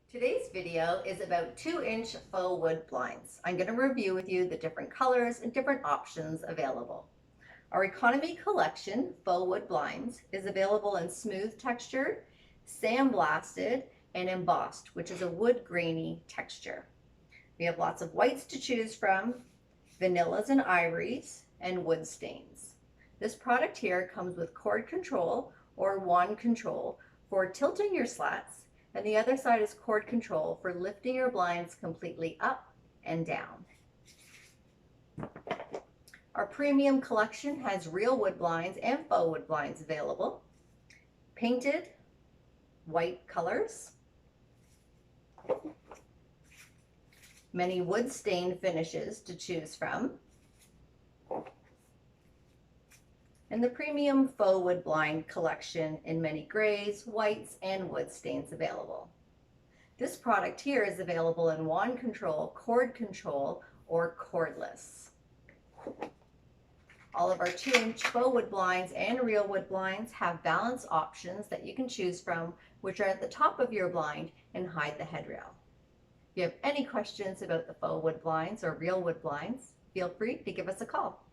Today's video is about 2-inch faux wood blinds. I'm going to review with you the different colors and different options available. Our economy collection faux wood blinds is available in smooth textured, sandblasted, and embossed, which is a wood grainy texture. We have lots of whites to choose from, vanillas and ivories, and wood stains. This product here comes with cord control or wand control for tilting your slats, and the other side is cord control for lifting your blinds completely up and down. Our premium collection has real wood blinds and faux wood blinds available, painted, white colors, many wood stained finishes to choose from, and the premium faux wood blind collection in many grays, whites, and wood stains available. This product here is available in wand control, cord control, or cordless. All of our 2-inch faux wood blinds and real wood blinds have valance options that you can choose from, which are at the top of your blind and hide the headrail. If you have any questions about the faux wood blinds or real wood blinds, feel free to give us a call.